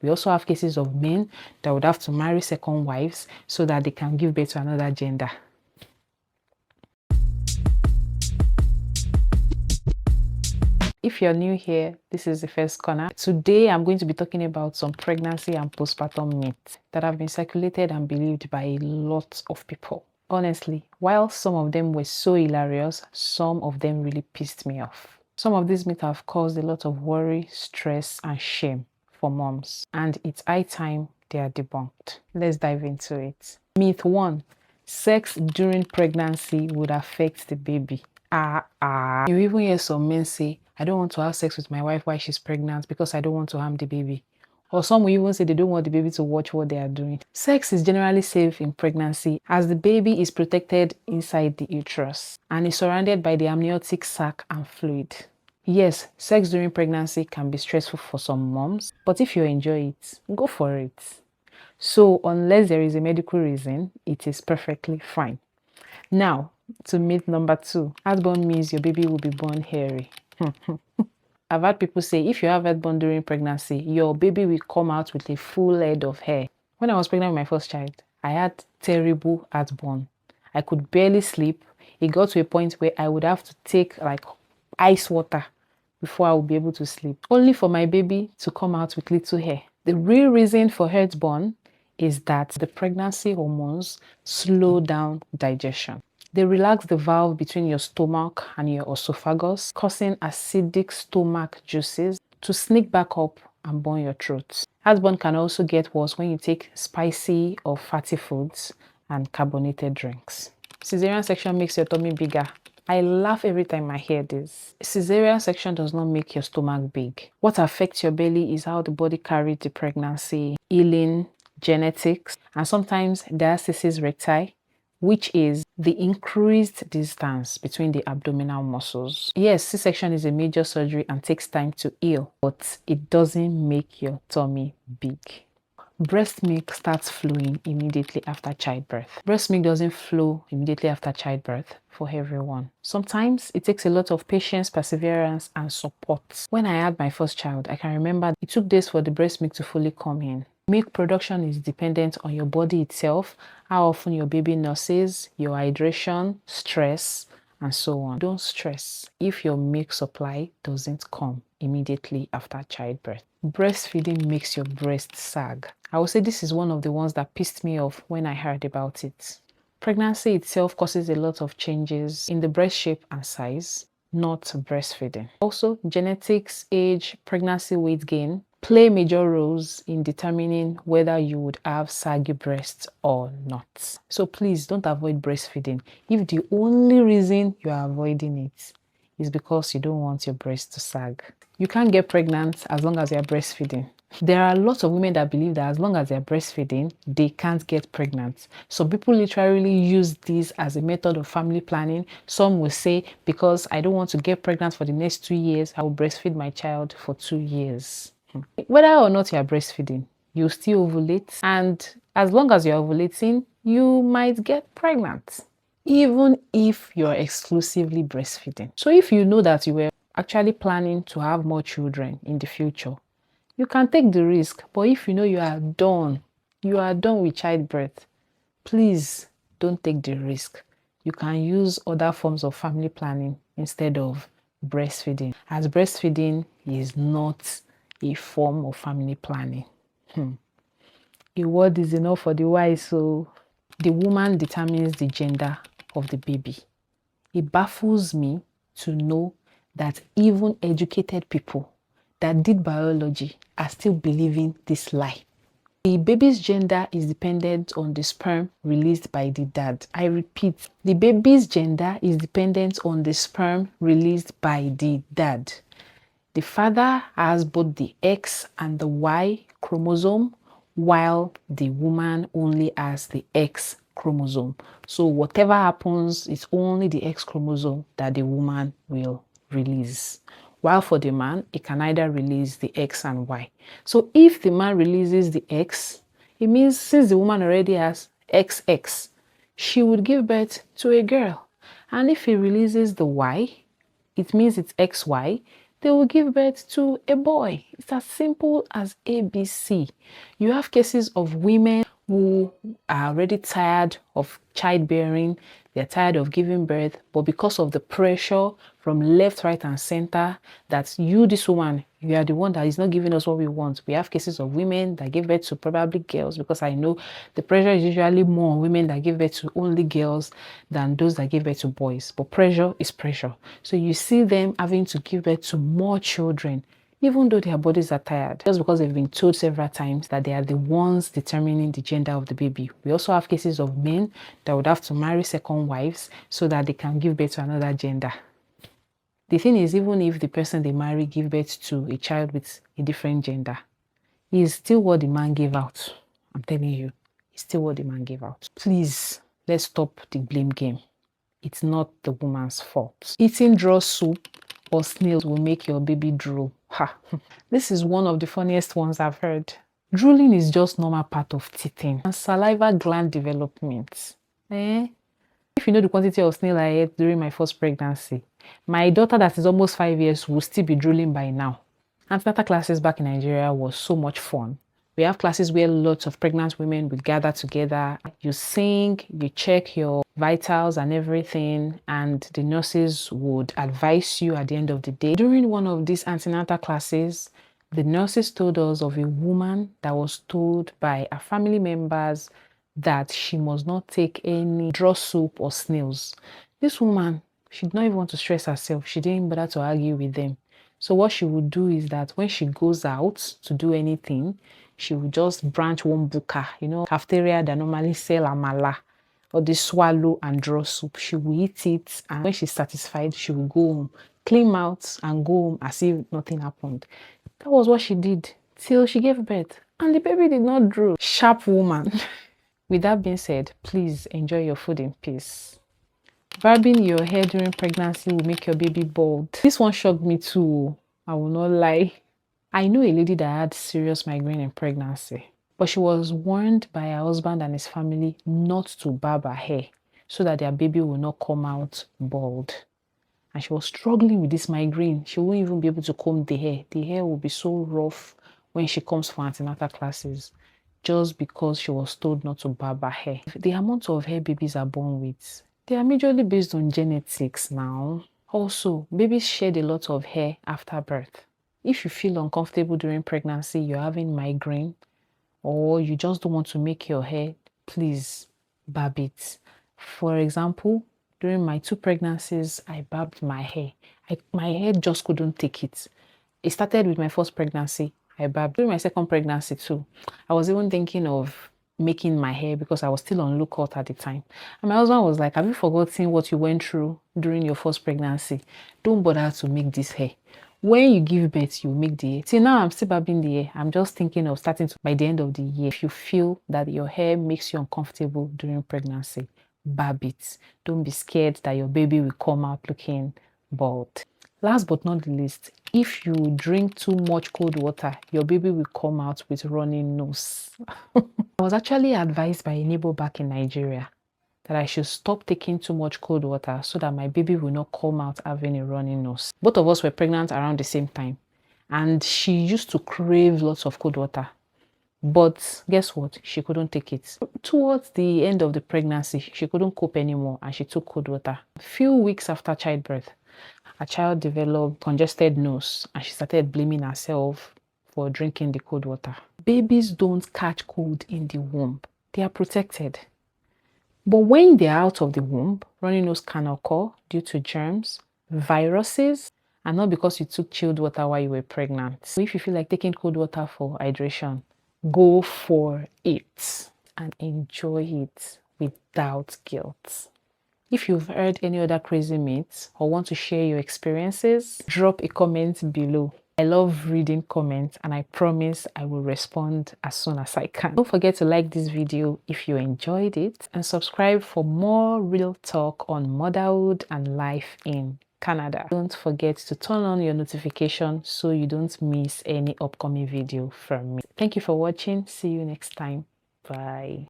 We also have cases of men that would have to marry second wives so that they can give birth to another gender. If you're new here, this is the first corner. Today, I'm going to be talking about some pregnancy and postpartum myths that have been circulated and believed by a lot of people. Honestly, while some of them were so hilarious, some of them really pissed me off. Some of these myths have caused a lot of worry, stress, and shame for moms, and it's high time they are debunked. Let's dive into it. Myth 1. Sex during pregnancy would affect the baby. You even hear some men say, I don't want to have sex with my wife while she's pregnant because I don't want to harm the baby. Or some will even say they don't want the baby to watch what they are doing. Sex is generally safe in pregnancy as the baby is protected inside the uterus and is surrounded by the amniotic sac and fluid. Yes, sex during pregnancy can be stressful for some moms, but if you enjoy it, go for it. So unless there is a medical reason, it is perfectly fine. Now, to myth number 2. Heartburn means your baby will be born hairy. I've had people say if you have heartburn during pregnancy, your baby will come out with a full head of hair. When I was pregnant with my first child, I had terrible heartburn. I could barely sleep. It got to a point where I would have to take like ice water before I would be able to sleep, only for my baby to come out with little hair. The real reason for heartburn is that the pregnancy hormones slow down digestion. They relax the valve between your stomach and your esophagus, causing acidic stomach juices to sneak back up and burn your throat. Heartburn can also get worse when you take spicy or fatty foods and carbonated drinks. Cesarean section makes your tummy bigger. I laugh every time I hear this. Cesarean section does not make your stomach big. What affects your belly is how the body carried the pregnancy, healing, genetics, and sometimes diastasis recti, which is the increased distance between the abdominal muscles. Yes, C-section is a major surgery and takes time to heal, but it doesn't make your tummy big. Breast milk starts flowing immediately after childbirth. Breast milk doesn't flow immediately after childbirth for everyone. Sometimes it takes a lot of patience, perseverance, and support. When I had my first child, I can remember it took days for the breast milk to fully come in. Milk production is dependent on your body itself, how often your baby nurses, your hydration, stress, and so on. Don't stress if your milk supply doesn't come immediately after childbirth. Breastfeeding makes your breast sag. I would say this is one of the ones that pissed me off when I heard about it. Pregnancy itself causes a lot of changes in the breast shape and size, not breastfeeding. Also, genetics, age, pregnancy weight gain play major roles in determining whether you would have saggy breasts or not. So please don't avoid breastfeeding if the only reason you are avoiding it is because you don't want your breast to sag. You can't get pregnant as long as you are breastfeeding. There are lots of women that believe that as long as they're breastfeeding, they can't get pregnant. Some people literally use this as a method of family planning. Some will say, because I don't want to get pregnant for the next 2 years, I will breastfeed my child for 2 years. Whether or not you are breastfeeding, you still ovulate, and as long as you're ovulating, you might get pregnant, even if you're exclusively breastfeeding. So if you know that you were actually planning to have more children in the future, you can take the risk. But if you know you are done with childbirth, please don't take the risk. You can use other forms of family planning instead of breastfeeding, as breastfeeding is not a form of family planning. A word is enough for the wise. So the woman determines the gender of the baby. It baffles me to know that even educated people that did biology are still believing this lie. The baby's gender is dependent on the sperm released by the dad. I repeat, the baby's gender is dependent on the sperm released by the dad. The father has both the X and the Y chromosome, while the woman only has the X chromosome. So whatever happens, it's only the X chromosome that the woman will release. While for the man, it can either release the X and Y. So if the man releases the X, it means since the woman already has XX, she would give birth to a girl. And if he releases the Y, it means it's XY, they will give birth to a boy. It's as simple as ABC. You have cases of women who are already tired of childbearing, they're tired of giving birth, but because of the pressure from left, right, and center, that you, this woman, you are the one that is not giving us what we want. We have cases of women that give birth to probably girls, because I know the pressure is usually more on women that give birth to only girls than those that give birth to boys. But pressure is pressure. So you see them having to give birth to more children, even though their bodies are tired, just because they've been told several times that they are the ones determining the gender of the baby. We also have cases of men that would have to marry second wives so that they can give birth to another gender. The thing is, even if the person they marry give birth to a child with a different gender, it's still what the man gave out. I'm telling you, it's still what the man gave out. Please, let's stop the blame game. It's not the woman's fault. Eating draw soup or snails will make your baby drool. Ha! This is one of the funniest ones I've heard. Drooling is just normal part of teething and saliva gland development. If you know the quantity of snail I ate during my first pregnancy, my daughter that is almost 5 years will still be drooling by now. Antenatal classes back in Nigeria was so much fun. We have classes where lots of pregnant women would gather together. You sing, you check your vitals and everything, and the nurses would advise you at the end of the day. During one of these antenatal classes, the nurses told us of a woman that was told by her family members that she must not take any draw soup or snails. This woman, she did not even want to stress herself. She didn't bother to argue with them. So what she would do is that when she goes out to do anything, she would just branch one buka, you know, cafeteria that normally sell amala or the swallow and draw soup. She will eat it, and when she's satisfied, she will go home, clean mouth and go home as if nothing happened. That was what she did till she gave birth, and the baby did not drool. Sharp woman. With that being said, please enjoy your food in peace. Barbing your hair during pregnancy will make your baby bald. This one shocked me too, I will not lie. I know a lady that had serious migraine in pregnancy, but she was warned by her husband and his family not to barb her hair so that their baby will not come out bald. And she was struggling with this migraine. She won't even be able to comb the hair. The hair will be so rough when she comes for antenatal classes, just because she was told not to barb her hair. The amount of hair babies are born with, they are majorly based on genetics now. Also, babies shed a lot of hair after birth. If you feel uncomfortable during pregnancy, you're having migraine, or you just don't want to make your hair, please barb it. For example, during my 2 pregnancies, I barbed my hair. My hair just couldn't take it. It started with my first pregnancy. I barbed. During my second pregnancy too, I was even thinking of making my hair because I was still on lookout at the time. And my husband was like, have you forgotten what you went through during your first pregnancy? Don't bother to make this hair. When you give birth, you make the hair. See, now I'm still barbing the hair. I'm just thinking of starting to, by the end of the year. If you feel that your hair makes you uncomfortable during pregnancy, barb it. Don't be scared that your baby will come out looking bald. Last but not the least, if you drink too much cold water, your baby will come out with running nose. I was actually advised by a neighbor back in Nigeria that I should stop taking too much cold water so that my baby will not come out having a running nose. Both of us were pregnant around the same time, and she used to crave lots of cold water. But guess what? She couldn't take it. Towards the end of the pregnancy, she couldn't cope anymore and she took cold water. A few weeks after childbirth, her child developed congested nose and she started blaming herself for drinking the cold water. Babies don't catch cold in the womb. They are protected. But when they are out of the womb, runny nose can occur due to germs, viruses, and not because you took chilled water while you were pregnant. So if you feel like taking cold water for hydration, go for it and enjoy it without guilt. If you've heard any other crazy myths or want to share your experiences, drop a comment below. I love reading comments and I promise I will respond as soon as I can. Don't forget to like this video if you enjoyed it and subscribe for more real talk on motherhood and life in Canada. Don't forget to turn on your notification so you don't miss any upcoming video from me. Thank you for watching. See you next time. Bye.